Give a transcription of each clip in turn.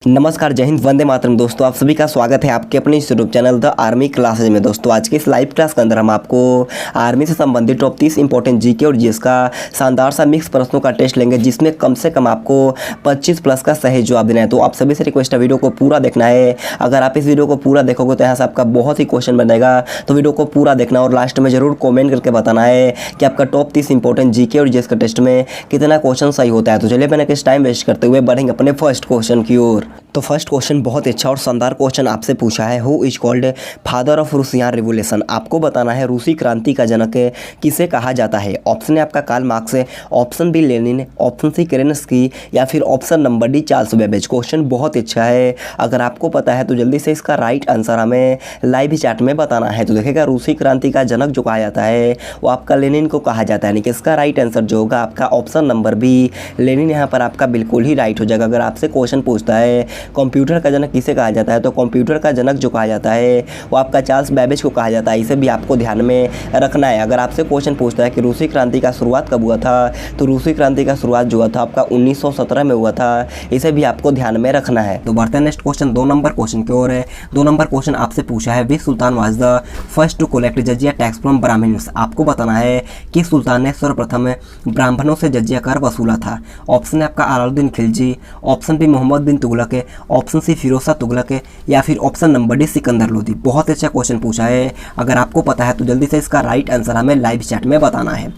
नमस्कार, जय हिंद, वंदे मातरम। दोस्तों आप सभी का स्वागत है आपके अपने इस YouTube channel the army classes में। दोस्तों आज के इस लाइव क्लास के अंदर हम आपको आर्मी से संबंधित टॉप 30 इंपॉर्टेंट जीके और जीएस का शानदार सा मिक्स प्रश्नों का टेस्ट लेंगे, जिसमें कम से कम आपको 25 प्लस का सही जवाब देना है। तो आप सभी से रिक्वेस्ट है वीडियो को पूरा देखना है। अगर आप इस वीडियो को पूरा देखोगे तो यहाँ से आपका बहुत ही क्वेश्चन बनेगा, तो वीडियो को पूरा देखना और लास्ट में जरूर कॉमेंट करके बताना है कि आपका टॉप 30 इंपॉर्टेंट जीके और जीएस का टेस्ट में कितना क्वेश्चन सही होता है। तो चलिए मैंने किस टाइम वेस्ट करते हुए बढ़ेंगे अपने फर्स्ट क्वेश्चन की ओर। तो फर्स्ट क्वेश्चन बहुत अच्छा और शानदार क्वेश्चन आपसे पूछा है, who is called father of Russian revolution. आपको बताना है रूसी क्रांति का जनक किसे कहा जाता है। ऑप्शन है आपका Karl Marx, option B Lenin, option C Kerensky या फिर option number D Charles Babbage. Question बहुत अच्छा है, अगर आपको पता है तो जल्दी से इसका राइट आंसर हमें लाइव चैट में बताना है। तो देखिएगा रूसी क्रांति का जनक जो कहा जाता है वो आपका लेनिन को कहा जाता है, यानी कि इसका राइट आंसर जो होगा आपका ऑप्शन नंबर बी लेनिन यहाँ पर आपका बिल्कुल ही राइट हो जाएगा। अगर आपसे क्वेश्चन पूछता है कंप्यूटर का जनक किसे कहा जाता है, तो कंप्यूटर का जनक जो कहा जाता है वो आपका चार्ल्स बेबेज को कहा जाता है। इसे भी आपको ध्यान में रखना है। अगर आपसे क्वेश्चन पूछता है कि रूसी क्रांति का शुरुआत कब हुआ था, तो रूसी क्रांति का शुरुआत जो हुआ था आपका 1917 में हुआ था। इसे भी आपको ध्यान में रखना है। तो बढ़ते हैं नेक्स्ट क्वेश्चन 2 नंबर क्वेश्चन की ओर है। 2 नंबर क्वेश्चन आपसे पूछा है which sultan was the first to collect jizya tax from Brahmins. आपको बताना है कि सुल्तान ने सर्वप्रथम ब्राह्मणों से जजिया कर वसूला था। ऑप्शन है आपका अलाउद्दीन खिलजी, ऑप्शन बी मोहम्मद बिन तुगलक, ऑप्शन सी फिरोज शाह तुगलक या फिर option number D Sikandar Lodi. बहुत अच्छा क्वेश्चन पूछा है, अगर आपको पता है तो जल्दी से इसका राइट आंसर हमें लाइव चैट में बताना है।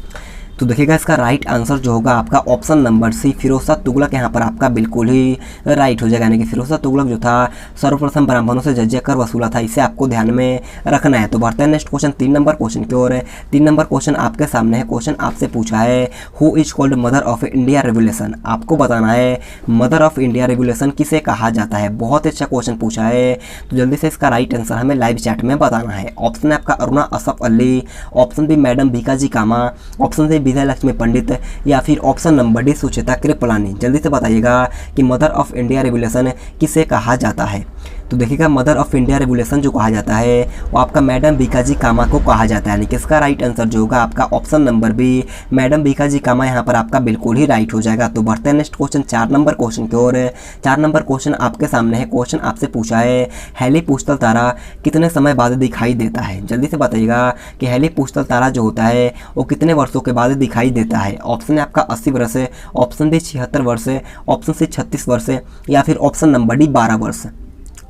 तो देखिएगा इसका राइट आंसर जो होगा आपका option number C Firoz Shah Tughlaq यहाँ पर आपका बिल्कुल ही राइट हो जाएगा, यानी कि फिरोज शाह तुगलक जो था सर्वप्रथम ब्राह्मणों से जजिया कर वसूला था। इसे आपको ध्यान में रखना है। तो बढ़ते हैं नेक्स्ट क्वेश्चन 3 नंबर क्वेश्चन की ओर है। 3 नंबर क्वेश्चन आपके सामने है। क्वेश्चन आपसे पूछा है who is called mother of India revolution. आपको बताना है मदर ऑफ इंडिया रेवोल्यूशन किसे कहा जाता है। बहुत अच्छा क्वेश्चन पूछा है, तो जल्दी से इसका राइट आंसर हमें लाइव चैट में बताना है। ऑप्शन है आपका Aruna Asaf Ali, option B madam Bhikaji Cama, option C Vijay Lakshmi Pandit या फिर option number D Sucheta Kripalani. जल्दी से बताइएगा कि मदर ऑफ इंडिया रेवोल्यूशन किसे कहा जाता है। तो देखिएगा मदर ऑफ इंडिया रेवोल्यूशन जो कहा जाता है वो आपका मैडम भीकाजी कामा को कहा जाता है, यानी कि इसका राइट आंसर जो होगा आपका option number B madam Bhikaji Cama यहाँ पर आपका बिल्कुल ही राइट हो जाएगा। तो बढ़ते हैं नेक्स्ट क्वेश्चन 4 नंबर क्वेश्चन की ओर। 4 नंबर क्वेश्चन आपके सामने है। क्वेश्चन आपसे पूछा है हेली पूछतल तारा कितने समय बाद दिखाई देता है। जल्दी से बताइएगा कि हेली पूछतल तारा जो होता है वो कितने वर्षों के बाद दिखाई देता है। ऑप्शन है आपका 80 वर्ष, ऑप्शन बी 76 वर्ष, ऑप्शन सी 36 वर्ष या फिर ऑप्शन नंबर डी 12 वर्ष।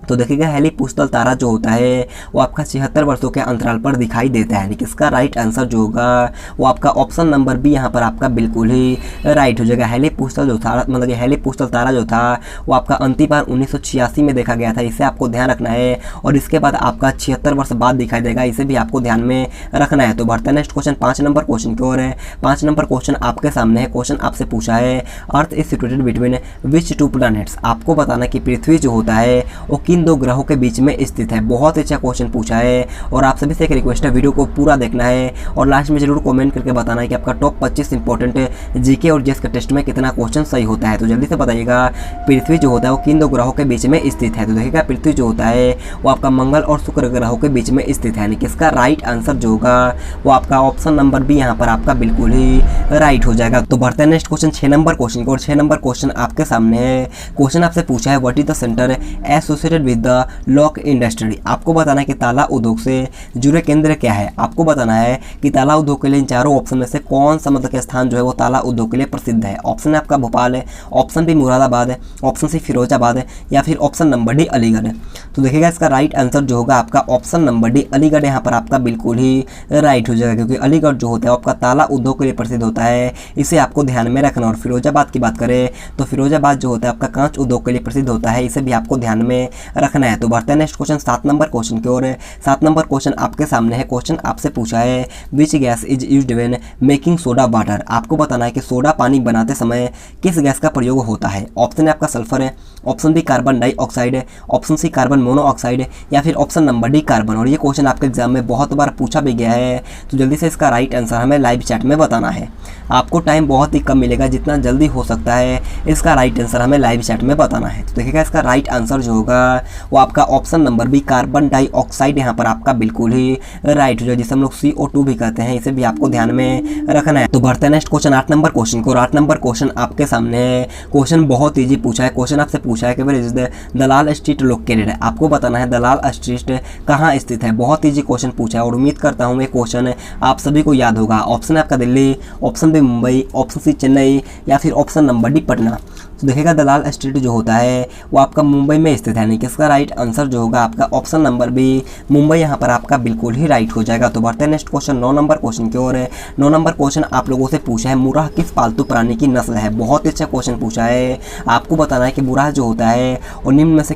तो देखिएगा हेली पूछतल तारा जो होता है वो आपका 76 वर्षों के अंतराल पर दिखाई देता है, यानी कि इसका राइट आंसर जो होगा वो आपका ऑप्शन नंबर बी यहाँ पर आपका बिल्कुल ही राइट हो जाएगा। हेली पूछतल जो था मतलब हेली पूछतल तारा जो था वो आपका अंतिम बार 1986 में देखा गया था। इसे आपको ध्यान रखना है और इसके बाद आपका 76 वर्ष बाद दिखाई देगा। इसे भी आपको ध्यान में रखना है। तो बढ़ते हैं नेक्स्ट क्वेश्चन 5 नंबर क्वेश्चन की ओर है। 5 नंबर क्वेश्चन आपके सामने है। क्वेश्चन आपसे पूछा है earth is situated between which 2 planets. आपको बताना कि पृथ्वी जो होता है वो किन 2 ग्रहों के बीच में स्थित है। बहुत अच्छा क्वेश्चन पूछा है और आप सभी से एक रिक्वेस्ट है वीडियो को पूरा देखना है और लास्ट में जरूर कमेंट करके बताना है कि आपका टॉप 25 इंपॉर्टेंट जीके और जीएस के टेस्ट में कितना क्वेश्चन सही होता है। तो जल्दी से बताइएगा पृथ्वी जो होता है वो किन 2 ग्रहों के बीच में स्थित है। तो देखिएगा पृथ्वी जो होता है वो आपका मंगल और शुक्र ग्रहों के बीच में स्थित है, यानी कि इसका राइट आंसर जो होगा वो आपका ऑप्शन नंबर बी यहाँ पर आपका बिल्कुल ही राइट हो जाएगा। तो बढ़ते हैं नेक्स्ट क्वेश्चन 6 नंबर क्वेश्चन को। और 6 नंबर क्वेश्चन आपके सामने है। क्वेश्चन आपसे पूछा है what is the centre associated with the lock industry. आपको बताना है कि ताला उद्योग से जुड़े केंद्र क्या है। आपको बताना है कि ताला उद्योग के लिए इन चारों ऑप्शन में से कौन सा मतलब के स्थान जो है वो ताला उद्योग के लिए प्रसिद्ध है। ऑप्शन है आपका भोपाल है, ऑप्शन बी मुरादाबाद है, ऑप्शन सी फिरोजाबाद है या फिर ऑप्शन नंबर डी अलीगढ़ है। तो देखिएगा इसका राइट आंसर जो होगा आपका ऑप्शन नंबर डी अलीगढ़ यहाँ पर आपका बिल्कुल ही राइट हो जाएगा, क्योंकि अलीगढ़ जो होता है आपका ताला उद्योग के लिए प्रसिद्ध होता है। इसे आपको ध्यान में रखना। और फिरोजाबाद की बात करें तो फिरोजाबाद जो होता है आपका कांच उद्योग के लिए प्रसिद्ध होता है। इसे भी आपको ध्यान में रखना है। तो बढ़ते हैं नेक्स्ट क्वेश्चन 7 नंबर क्वेश्चन की ओर। 7 नंबर क्वेश्चन आपके सामने है। क्वेश्चन आपसे पूछा है which gas is used when making soda water. आपको बताना है कि सोडा पानी बनाते समय किस गैस का प्रयोग होता है। ऑप्शन है आपका सल्फर है, ऑप्शन बी कार्बन डाइऑक्साइड है, ऑप्शन सी कार्बन मोनोऑक्साइड या फिर ऑप्शन नंबर डी कार्बन। और ये क्वेश्चन आपके एग्जाम में बहुत बार पूछा भी गया है, तो जल्दी से इसका राइट आंसर हमें लाइव चैट में बताना है। आपको टाइम बहुत ही कम मिलेगा, जितना जल्दी हो सकता है इसका राइट आंसर हमें लाइव चैट में बताना है। तो देखिएगा इसका राइट आंसर जो होगा वो आपका option number B carbon dioxide यहाँ पर आपका बिल्कुल ही राइट हो जाएगा, जिसे हम लोग CO2 भी कहते हैं। इसे भी आपको ध्यान में रखना है। तो बढ़ते हैं नेक्स्ट क्वेश्चन 8 नंबर क्वेश्चन को। 8 नंबर क्वेश्चन आपके सामने है। क्वेश्चन बहुत ईजी पूछा है। क्वेश्चन आपसे पूछा है कि where is the Dalal Street located. आपको बताना है दलाल स्ट्रीट कहाँ स्थित है। बहुत ईजी क्वेश्चन पूछा है और उम्मीद करता हूँ ये क्वेश्चन आप सभी को याद होगा। ऑप्शन है आपका Delhi, option B Mumbai, option C Chennai या फिर ऑप्शन नंबर डी पटना। तो देखिएगा दलाल स्ट्रीट जो होता है वो आपका मुंबई में स्थित है, यानी कि इसका राइट आंसर जो होगा आपका ऑप्शन नंबर बी मुंबई यहाँ पर आपका बिल्कुल ही राइट हो जाएगा। तो बढ़ते हैं नेक्स्ट क्वेश्चन 9 नंबर क्वेश्चन की ओर। 9 नंबर क्वेश्चन आप लोगों से पूछा है मुर्राह किस पालतू प्राणी की नस्ल है। बहुत ही अच्छा क्वेश्चन पूछा है। आपको बताना है कि मुर्राह जो होता है और निम्न में से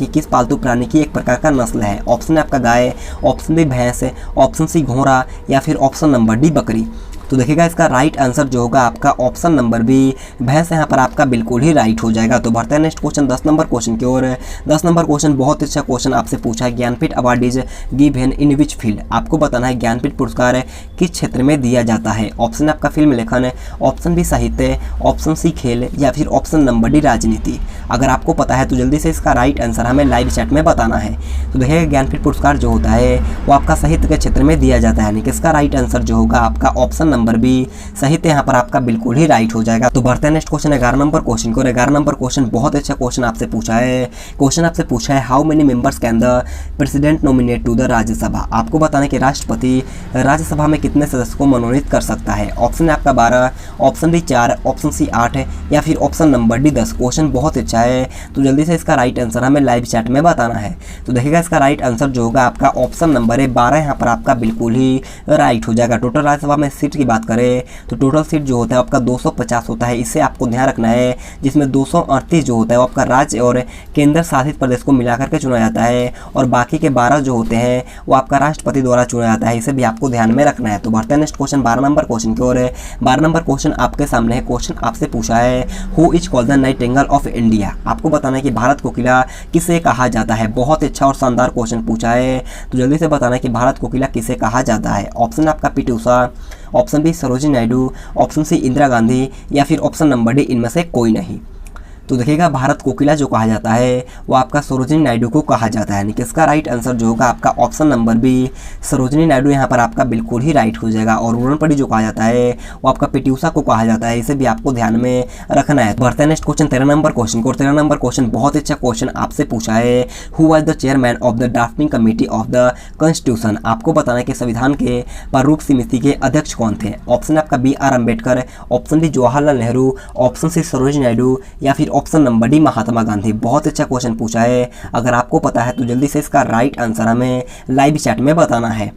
किस पालतू प्राणी की एक प्रकार का नस्ल है। ऑप्शन है आपका गाय, ऑप्शन बी भैंस, ऑप्शन सी घोड़ा या फिर ऑप्शन नंबर डी बकरी। तो देखिएगा इसका राइट आंसर जो होगा आपका ऑप्शन नंबर बी भैंस यहाँ पर आपका बिल्कुल ही राइट हो जाएगा। तो बढ़ते हैं नेक्स्ट क्वेश्चन 10 नंबर क्वेश्चन की ओर। 10 नंबर क्वेश्चन बहुत अच्छा क्वेश्चन आपसे पूछा है। Jnanpith award is given in which field. आपको बताना है ज्ञानपीठ पुरस्कार किस क्षेत्र में दिया जाता है। ऑप्शन आपका फिल्म लेखन, ऑप्शन बी साहित्य, ऑप्शन सी खेल या फिर ऑप्शन नंबर डी राजनीति। अगर आपको पता है तो जल्दी से इसका राइट आंसर हमें लाइव चैट में बताना है। तो देखिएगा ज्ञानपीठ पुरस्कार जो होता है वो आपका साहित्य के क्षेत्र में दिया जाता है, यानी कि इसका राइट आंसर जो होगा आपका ऑप्शन नंबर बी साहित्य यहाँ पर आपका बिल्कुल ही राइट हो जाएगा। तो बढ़ते हैं नेक्स्ट क्वेश्चन 11 नंबर क्वेश्चन को। 11 नंबर क्वेश्चन बहुत अच्छा क्वेश्चन आपसे पूछा है। क्वेश्चन आपसे पूछा है how many members can the president nominate to the Rajya Sabha. आपको बताना है कि राष्ट्रपति राज्यसभा में कितने सदस्य को मनोनीत कर सकता है। ऑप्शन है आपका 12, ऑप्शन डी 4, ऑप्शन सी 8 या फिर ऑप्शन नंबर डी 10। क्वेश्चन बहुत अच्छा है, तो जल्दी से इसका राइट आंसर हमें लाइव चैट में बताना है। तो देखिएगा इसका राइट आंसर जो होगा आपका ऑप्शन नंबर है 12 यहाँ पर आपका बिल्कुल ही राइट हो जाएगा। टोटल राज्यसभा में सीट की बात करें तो टोटल सीट जो होता है आपका 250 होता है। इससे आपको ध्यान रखना है, जिसमें 238 जो होता है वो आपका राज्य और केंद्र शासित प्रदेश को मिलाकर के चुना जाता है और बाकी के 12 जो होते हैं वो आपका राष्ट्रपति द्वारा चुना जाता है। इसे भी आपको ध्यान में रखना है। तो बढ़ते हैं नेक्स्ट क्वेश्चन 12 नंबर क्वेश्चन की ओर। 12 नंबर क्वेश्चन आपके सामने है। क्वेश्चन आपसे पूछा है who is called the Nightingale of India. आपको बताना है कि भारत को किला किसे कहा जाता है। बहुत अच्छा और शानदार क्वेश्चन पूछा है, तो जल्दी से बताना है कि भारत को किला किसे कहा जाता है। ऑप्शन आपका PT. Usha, option B Sarojini Naidu, option C Indira Gandhi या फिर ऑप्शन नंबर डी इनमें से कोई नहीं। तो देखिएगा भारत कोकिला जो कहा जाता है वो आपका सरोजिनी नायडू को कहा जाता है, यानी कि इसका राइट आंसर जो होगा आपका option number B Sarojini Naidu यहाँ पर आपका बिल्कुल ही राइट हो जाएगा। और उड़नपड़ी जो कहा जाता है वो आपका पी.टी. उषा को कहा जाता है। इसे भी आपको ध्यान में रखना है। बढ़ते हैं नेक्स्ट क्वेश्चन 13 नंबर क्वेश्चन को। 13 नंबर क्वेश्चन बहुत अच्छा क्वेश्चन आपसे पूछा है who was the chairman of the drafting committee of the constitution. आपको बताना है कि संविधान के प्रारूप समिति के अध्यक्ष कौन थे। ऑप्शन आपका B R. Ambedkar, option D Jawaharlal Nehru, option C Sarojini Naidu या फिर option number D Mahatma Gandhi. बहुत अच्छा क्वेश्चन पूछा है। अगर आपको पता है तो जल्दी से इसका राइट आंसर हमें लाइव चैट में बताना है।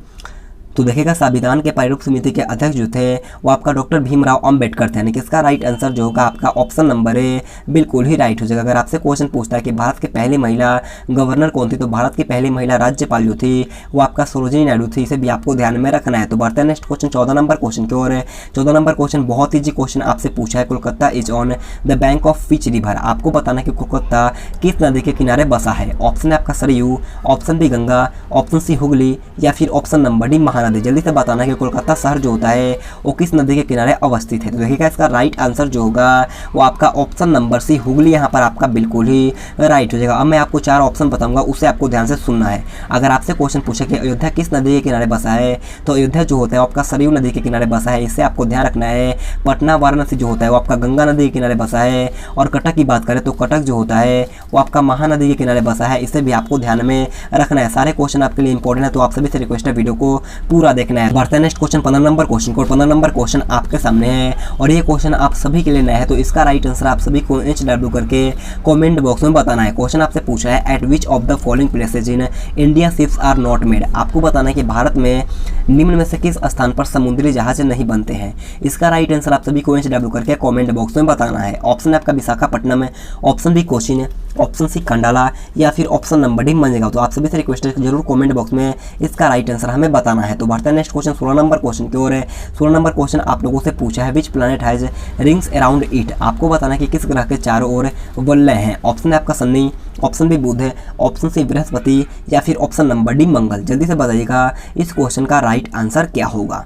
तो देखिएगा संविधान के प्रारूप समिति के अध्यक्ष जो थे वो आपका डॉक्टर भीमराव अंबेडकर थे, यानी कि इसका राइट आंसर जो होगा आपका ऑप्शन नंबर ए बिल्कुल ही राइट हो जाएगा। अगर आपसे क्वेश्चन पूछता है कि भारत की पहली महिला गवर्नर कौन थी, तो भारत की पहली महिला राज्यपाल जो थी वो आपका सरोजिनी नायडू थी। इसे भी आपको ध्यान में रखना है। तो बढ़ते हैं नेक्स्ट क्वेश्चन 14 नंबर क्वेश्चन की ओर। 14 नंबर क्वेश्चन बहुत ईजी क्वेश्चन आपसे पूछा है। Kolkata is on the bank of which river. आपको बताना है कि कोलकाता किस नदी के किनारे बसा है। ऑप्शन है आपका Saryu, option B Ganga, option C Hooghly या फिर ऑप्शन नंबर डी महानदी। जल्दी से बताना है कि कोलकाता शहर जो होता है वो किस नदी के किनारे अवस्थित है। तो देखिएगा इसका राइट आंसर जो होगा वो आपका ऑप्शन नंबर सी हुगली यहाँ पर आपका बिल्कुल ही राइट हो जाएगा। अब मैं आपको 4 ऑप्शन बताऊंगा, उसे आपको ध्यान से सुनना है। अगर आपसे क्वेश्चन पूछे कि अयोध्या किस नदी के किनारे बसा है, तो अयोध्या जो होता है आपका सरयू नदी के किनारे बसा है। इससे आपको ध्यान रखना है। पटना वाराणसी जो होता है वो आपका गंगा नदी के किनारे बसा है। और कटक की बात करें तो कटक जो होता है वो आपका महानदी के किनारे बसा है। इसे भी आपको ध्यान में रखना है। सारे क्वेश्चन आपके लिए इंपॉर्टेंट है, तो आप सभी से रिक्वेस्ट है वीडियो को पूरा देखना है। बढ़ते हैं नेक्स्ट क्वेश्चन 15 नंबर क्वेश्चन को। 15 नंबर क्वेश्चन आपके सामने है और ये क्वेश्चन आप सभी के लिए नया है, तो इसका राइट आंसर आप सभी को HW करके कमेंट बॉक्स में बताना है। क्वेश्चन आपसे पूछा है at which of the following places in India ships are not made. आपको बताना है कि भारत में निम्न में से किस स्थान पर समुद्री जहाज नहीं बनते हैं। इसका राइट आंसर आप सभी को HW करके कमेंट बॉक्स में बताना है। ऑप्शन आपका Visakhapatnam, option B Cochin, option C Khandala या फिर ऑप्शन नंबर डी मंजगांव। तो आप सभी से रिक्वेस्ट है जरूर कमेंट बॉक्स में इसका राइट आंसर हमें बताना है। तो बढ़ते हैं नेक्स्ट क्वेश्चन 16 नंबर क्वेश्चन की ओर है। 16 नंबर क्वेश्चन आप लोगों से पूछा है which planet has rings around it. आपको बताना है कि किस ग्रह के चारों ओर वलय हैं। ऑप्शन है आपका शनि, ऑप्शन बी बुध, ऑप्शन सी बृहस्पति या फिर ऑप्शन नंबर डी मंगल। जल्दी से बताइएगा इस क्वेश्चन का राइट आंसर क्या होगा।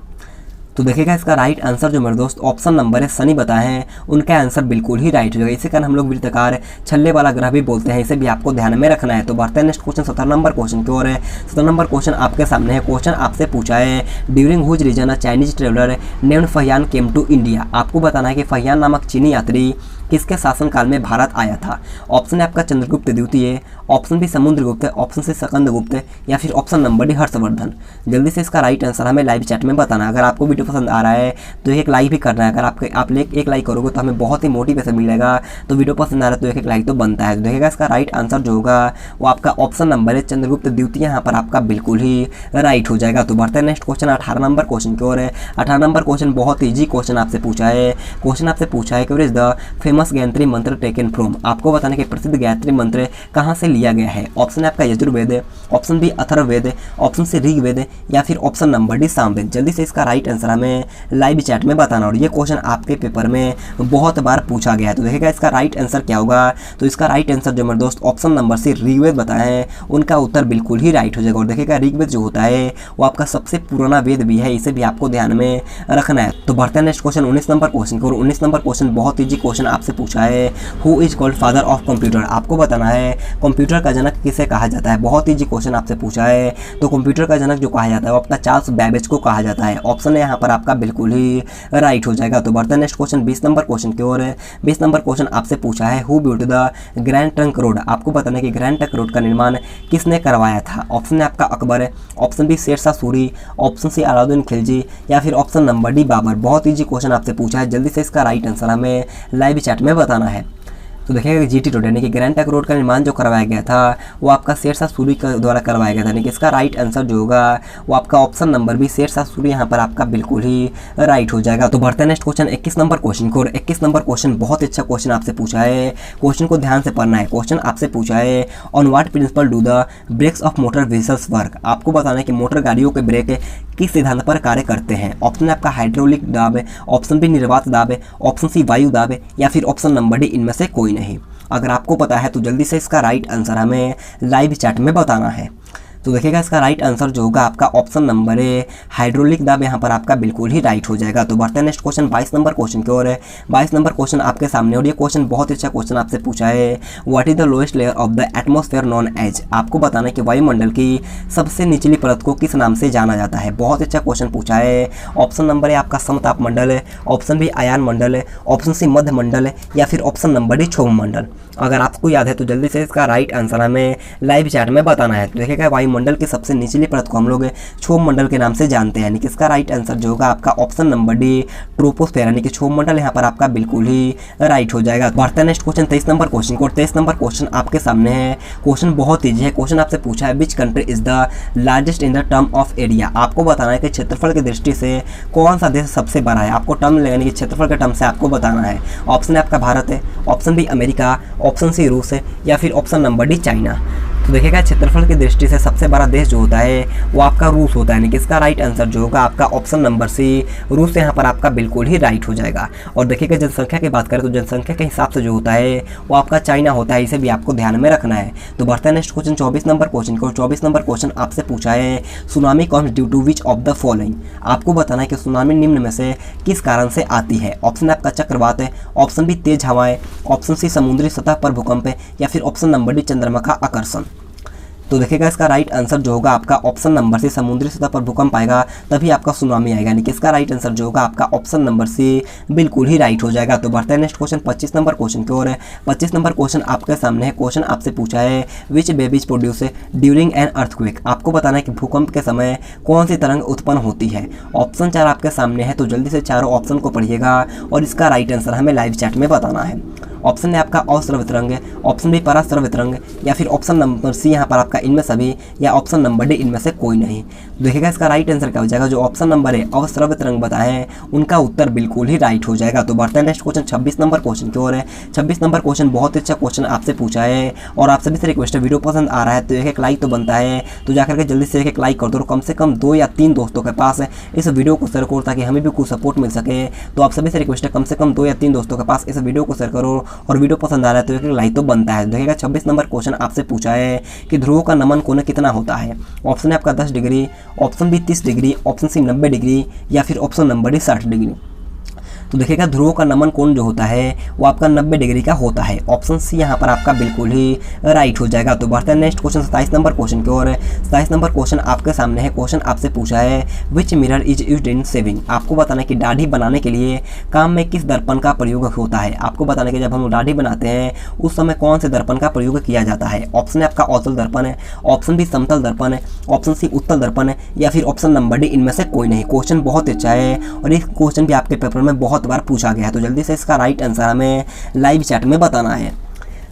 तो देखिएगा इसका राइट आंसर जो मेरे दोस्त ऑप्शन नंबर है सनी बताए हैं, उनका आंसर बिल्कुल ही राइट हो जाएगा। इसी कारण हम लोग वृत्ताकार छल्ले वाला ग्रह भी बोलते हैं, इसे भी आपको ध्यान में रखना है। तो बढ़ते हैं नेक्स्ट क्वेश्चन 17 नंबर क्वेश्चन की ओर है। 17 नंबर क्वेश्चन आपके सामने है। क्वेश्चन आपसे पूछा है during whose region a Chinese traveller named Fahien came to India. आपको बताना है कि फहियान नामक चीनी यात्री किसके शासनकाल में भारत आया था। ऑप्शन है आपका चंद्रगुप्त द्वितीय, option B Samudragupta, option C Skandagupta या फिर ऑप्शन नंबर डी हर्षवर्धन। जल्दी से इसका राइट आंसर हमें लाइव चैट में बताना। अगर आपको वीडियो पसंद आ रहा है तो एक लाइक भी करना है। अगर आप एक लाइक करोगे तो हमें बहुत ही मोटिवेशन मिलेगा। तो वीडियो पसंद आ रहा है तो एक लाइक तो बनता है। तो देखिएगा इसका राइट आंसर जो होगा वो आपका ऑप्शन नंबर है चंद्रगुप्त द्वितीय, यहाँ पर आपका बिल्कुल ही राइट हो जाएगा। तो बढ़ते हैं नेक्स्ट क्वेश्चन 18 नंबर क्वेश्चन की ओर है। 18 नंबर क्वेश्चन बहुत ईजी क्वेश्चन आपसे पूछा है। क्वेश्चन आपसे पूछा है कि द फेमस गायत्री मंत्र टेकन फ्रॉम। आपको बताने के प्रसिद्ध गायत्री मंत्र कहाँ से लिया गया है। ऑप्शन है आपका Yajurveda, option B Atharvaveda, option C Rigveda या फिर ऑप्शन नंबर डी सामवेद। जल्दी से इसका राइट आंसर हमें लाइव चैट में बताना। और ये क्वेश्चन आपके पेपर में बहुत बार पूछा गया है। तो देखिएगा इसका राइट आंसर क्या होगा। तो इसका राइट आंसर जो मेरे दोस्त ऑप्शन नंबर सी ऋग्वेद बताए हैं, उनका उत्तर बिल्कुल ही राइट हो जाएगा। और देखिएगा ऋग्वेद जो होता है वो आपका सबसे पुराना वेद भी है, इसे भी आपको ध्यान में रखना है। तो बढ़ते हैं नेक्स्ट क्वेश्चन 19 नंबर क्वेश्चन को। 19 नंबर क्वेश्चन बहुत ईजी क्वेश्चन आपसे पूछा है। Who is called father of computer. आपको बताना है कंप्यूटर का जनक किसे कहा जाता है। बहुत ईजी क्वेश्चन आपसे पूछा है। तो कंप्यूटर का जनक जो कहा जाता है वो आपका चार्ल्स बैबेज को कहा जाता है। ऑप्शन है यहाँ पर आपका बिल्कुल ही राइट हो जाएगा। तो बढ़ते हैं नेक्स्ट क्वेश्चन 20 नंबर क्वेश्चन की ओर है। 20 नंबर क्वेश्चन आपसे पूछा है who built the grand trunk road. आपको बताना है कि ग्रैंड ट्रंक रोड का निर्माण किसने करवाया था। ऑप्शन है आपका Akbar, option B Sher Shah Suri, option C Alauddin Khilji या फिर ऑप्शन नंबर डी बाबर। बहुत ईजी क्वेश्चन आपसे पूछा है। जल्दी से इसका राइट आंसर हमें लाइव चैट में बताना है। तो देखिएगा जीटी रोड यानी कि ग्रैंड ट्रंक रोड का निर्माण जो करवाया गया था वो आपका शेरशाह सूरी के द्वारा करवाया गया था। यानी कि इसका राइट आंसर जो होगा वो आपका option number B Sher Shah Suri यहाँ पर आपका बिल्कुल ही राइट हो जाएगा। तो बढ़ते हैं नेक्स्ट क्वेश्चन 21 नंबर क्वेश्चन को। 21 नंबर क्वेश्चन बहुत अच्छा क्वेश्चन आपसे पूछा है। क्वेश्चन को ध्यान से पढ़ना है। क्वेश्चन आपसे पूछा है on what principle do the brakes of motor vehicles work. आपको बताना है कि मोटर गाड़ियों के ब्रेक किस सिद्धांत पर कार्य करते हैं। ऑप्शन है आपका हाइड्रोलिक दाब, ऑप्शन बी निर्वात दाब, ऑप्शन सी वायु दाब या फिर ऑप्शन नंबर डी इनमें से कोई नहीं। अगर आपको पता है तो जल्दी से इसका राइट आंसर हमें लाइव चैट में बताना है। तो देखिएगा इसका राइट आंसर जो होगा आपका ऑप्शन नंबर है हाइड्रोलिक दाब, यहाँ पर आपका बिल्कुल ही राइट हो जाएगा। तो बढ़ते हैं नेक्स्ट क्वेश्चन 22 नंबर क्वेश्चन की ओर है। 22 नंबर क्वेश्चन आपके सामने और ये क्वेश्चन बहुत अच्छा क्वेश्चन आपसे पूछा है what is the lowest layer of the atmosphere known as. आपको बताना है कि वायुमंडल की सबसे निचली परत को किस नाम से जाना जाता है। बहुत अच्छा क्वेश्चन पूछा है। ऑप्शन नंबर है आपका समताप मंडल, ऑप्शन बी आयान मंडल, ऑप्शन सी मध्य मंडल या फिर ऑप्शन नंबर डी क्षोभ मंडल। अगर आपको याद है तो जल्दी से इसका राइट आंसर हमें लाइव चैट में बताना है। तो देखिएगा वायुमंडल की सबसे निचली परत को हम लोग क्षोभ मंडल के नाम से जानते हैं। यानी कि इसका राइट आंसर जो होगा आपका ऑप्शन नंबर डी ट्रोपोस्फेयर यानी कि क्षोभ मंडल यहाँ पर आपका बिल्कुल ही राइट हो जाएगा। बढ़ते हैं नेक्स्ट क्वेश्चन 23 नंबर क्वेश्चन को। 23 नंबर क्वेश्चन आपके सामने है। क्वेश्चन बहुत ईजी है। क्वेश्चन आपसे पूछा है which country is the largest in the term of area. आपको बताना है कि क्षेत्रफल की दृष्टि से कौन सा देश सबसे बड़ा है। आपको टर्म यानी कि क्षेत्रफल के टर्म से आपको बताना है। ऑप्शन है आपका भारत है, option B America, option C रूस है या फिर ऑप्शन नंबर डी चाइना। तो देखिएगा क्षेत्रफल की दृष्टि से सबसे बड़ा देश जो होता है वो आपका रूस होता है। यानी कि इसका राइट आंसर जो होगा आपका ऑप्शन नंबर सी रूस यहाँ पर आपका बिल्कुल ही राइट हो जाएगा। और देखिएगा जनसंख्या की बात करें तो जनसंख्या के हिसाब से जो होता है वो आपका चाइना होता है, इसे भी आपको ध्यान में रखना है। तो बढ़ते हैं नेक्स्ट क्वेश्चन 24 नंबर क्वेश्चन को। 24 नंबर क्वेश्चन आपसे पूछा है tsunami comes due to which of the following. आपको बताना है कि सुनामी निम्न में से किस कारण से आती है। ऑप्शन आपका चक्रवात है, ऑप्शन बी तेज हवाएं, ऑप्शन सी समुद्री सतह पर भूकंप है या फिर ऑप्शन नंबर डी चंद्रमा का आकर्षण। तो देखिएगा इसका राइट आंसर जो होगा आपका ऑप्शन नंबर सी समुद्री सतह पर भूकंप आएगा तभी आपका सुनामी आएगा। यानी कि इसका राइट आंसर जो होगा आपका ऑप्शन नंबर सी बिल्कुल ही राइट हो जाएगा। तो बढ़ते हैं नेक्स्ट क्वेश्चन 25 नंबर क्वेश्चन की ओर है। 25 नंबर क्वेश्चन आपके सामने है। क्वेश्चन आपसे पूछा है which babies produce during an earthquake. आपको बताना है कि भूकंप के समय कौन सी तरंग उत्पन्न होती है। ऑप्शन 4 आपके सामने है। तो जल्दी से चारों ऑप्शन को पढ़िएगा और इसका राइट आंसर हमें लाइव चैट में बताना है। ऑप्शन है आपका अश्रव्य तरंग, ऑप्शन बी पराश्रव्य तरंग या फिर ऑप्शन नंबर सी यहाँ पर आपका इनमें सभी या ऑप्शन नंबर डी इनमें से कोई नहीं। देखिएगा इसका राइट आंसर क्या हो जाएगा। जो ऑप्शन नंबर है अश्रव्य तरंग बताए हैं उनका उत्तर बिल्कुल ही राइट हो जाएगा। तो बढ़ते हैं नेक्स्ट क्वेश्चन 26 नंबर क्वेश्चन की ओर है। 26 नंबर क्वेश्चन बहुत अच्छा क्वेश्चन आपसे पूछा है और आप सभी से रिक्वेस्ट है वीडियो पसंद आ रहा है तो एक लाइक तो बनता है। तो जाकर के जल्दी से एक लाइक कर दो और कम से कम 2 या 3 दोस्तों के पास इस वीडियो को शेयर करो ताकि हमें भी कुछ सपोर्ट मिल सके। तो आप सभी से रिक्वेस्ट है कम से कम 2 या 3 दोस्तों के पास इस वीडियो को शेयर करो और वीडियो पसंद आ रहा है तो एक लाइक तो बनता है। देखिएगा 26 नंबर क्वेश्चन आपसे पूछा है कि ध्रुवों का नमन कोण कितना होता है। ऑप्शन है आपका 10 degree, option B 30 degree, option C 90 degree या फिर ऑप्शन नंबर डी 60 डिग्री। तो देखिएगा ध्रुवों का नमन कोण जो होता है वो आपका 90 डिग्री का होता है। ऑप्शन सी यहाँ पर आपका बिल्कुल ही राइट हो जाएगा। तो बढ़ते हैं नेक्स्ट क्वेश्चन 27 नंबर क्वेश्चन की ओर। 27 नंबर क्वेश्चन आपके सामने है। क्वेश्चन आपसे पूछा है विच mirror is used in shaving. आपको बताना है कि दाढ़ी बनाने के लिए काम में किस दर्पण का प्रयोग होता है। आपको बताना है कि जब हम दाढ़ी बनाते हैं उस समय कौन से दर्पण का प्रयोग किया जाता है। ऑप्शन है आपका अवतल दर्पण है, ऑप्शन बी समतल दर्पण है, ऑप्शन सी उत्तल दर्पण है या फिर ऑप्शन नंबर डी इनमें से कोई नहीं। क्वेश्चन बहुत अच्छा है और इस क्वेश्चन भी आपके पेपर में बहुत बार पूछा गया है। तो जल्दी से इसका राइट आंसर हमें लाइव चैट में बताना है।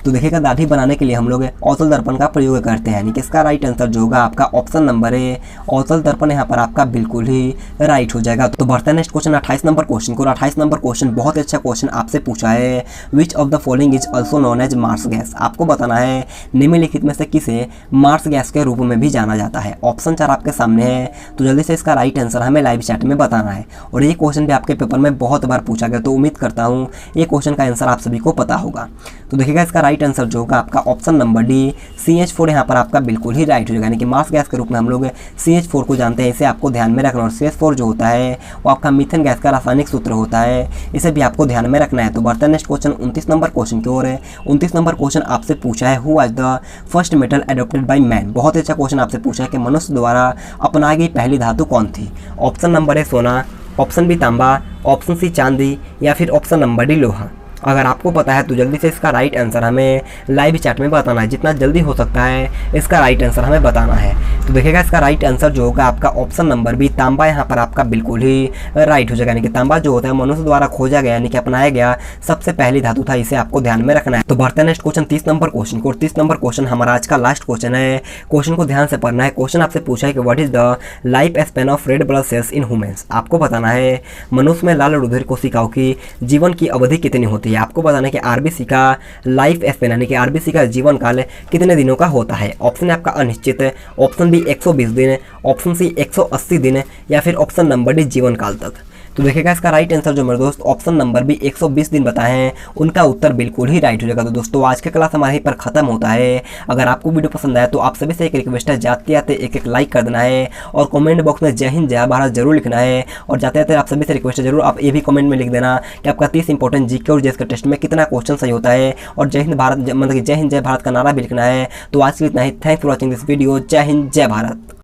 तो देखिएगा दाढ़ी बनाने के लिए हम लोग अवतल दर्पण का प्रयोग करते हैं, यानी कि इसका राइट आंसर जो होगा आपका ऑप्शन नंबर है अवतल दर्पण यहाँ पर आपका बिल्कुल ही राइट हो जाएगा। तो बढ़ते हैं नेक्स्ट क्वेश्चन 28 नंबर क्वेश्चन को। 28 नंबर क्वेश्चन बहुत अच्छा क्वेश्चन आपसे पूछा है which of the following is also known as marsh gas. आपको बताना है निम्नलिखित में से किसे मार्स गैस के रूप में भी जाना जाता है। ऑप्शन 4 आपके सामने है, तो जल्दी से इसका राइट आंसर हमें लाइव चैट में बताना है। और ये क्वेश्चन भी आपके पेपर में बहुत बार पूछा गया, तो उम्मीद करता हूँ ये क्वेश्चन का आंसर आप सभी को पता होगा। तो देखिएगा इसका राइट आंसर जो होगा आपका ऑप्शन नंबर डी CH4 यहाँ पर आपका बिल्कुल ही राइट हो जाएगा, यानी कि मार्स गैस के रूप में हम लोग CH4 को जानते हैं। इसे आपको ध्यान में रखना। और CH4 जो होता है वो आपका मीथेन गैस का रासायनिक सूत्र होता है, इसे भी आपको ध्यान में रखना है। तो बढ़ते हैं नेक्स्ट क्वेश्चन 29 नंबर क्वेश्चन की ओर है। 29 नंबर क्वेश्चन आपसे पूछा है who was the first metal adopted by man. बहुत अच्छा क्वेश्चन आपसे पूछा है कि मनुष्य द्वारा अपनाई गई पहली धातु कौन थी। ऑप्शन नंबर है सोना, ऑप्शन बी तांबा, ऑप्शन सी चांदी या फिर ऑप्शन नंबर डी लोहा। अगर आपको पता है तो जल्दी से इसका राइट आंसर हमें लाइव चैट में बताना है। जितना जल्दी हो सकता है इसका राइट आंसर हमें बताना है। तो देखिएगा इसका राइट आंसर जो होगा आपका ऑप्शन नंबर बी तांबा यहाँ पर आपका बिल्कुल ही राइट हो जाएगा, यानी कि तांबा जो होता है मनुष्य द्वारा खोजा गया यानी कि अपनाया गया सबसे पहली धातु था, इसे आपको ध्यान में रखना है। तो बढ़ते हैं नेक्स्ट क्वेश्चन 30 नंबर क्वेश्चन को। 30 नंबर क्वेश्चन हमारा आज का लास्ट क्वेश्चन है। क्वेश्चन को ध्यान से पढ़ना है। क्वेश्चन आपसे पूछा है कि what is the life span of red blood cells in humans. आपको बताना है मनुष्य में लाल रुधिर कोशिकाओं की जीवन की अवधि कितनी होती है। आपको बताना है कि आरबीसी का लाइफ स्पैन यानी कि आरबीसी का जीवन काल कितने दिनों का होता है। ऑप्शन है आपका अनिश्चित, ऑप्शन बी 120 दिन, ऑप्शन सी 180 दिन या फिर ऑप्शन नंबर डी जीवन काल तक। तो देखिएगा इसका राइट आंसर जो मेरे दोस्त ऑप्शन नंबर भी 120 दिन बताए हैं, उनका उत्तर बिल्कुल ही राइट हो जाएगा। तो दोस्तों आज का क्लास हमारे पर खत्म होता है। अगर आपको वीडियो पसंद आया तो आप सभी से एक रिक्वेस्ट है, जाते आते एक लाइक कर देना है और कमेंट बॉक्स में जय हिंद जय भारत जरूर लिखना है। और जाते आते आप सभी से रिक्वेस्ट है जरूर आप ये भी कमेंट में लिख देना कि आपका 30 इंपॉर्टेंट जीके और जीएस के टेस्ट में कितना क्वेश्चन सही होता है। और जय हिंद भारत मतलब जय हिंद जय भारत का नारा भी लिखना है। तो आज के लिए इतना ही। Thanks for watching this video. जय हिंद जय भारत।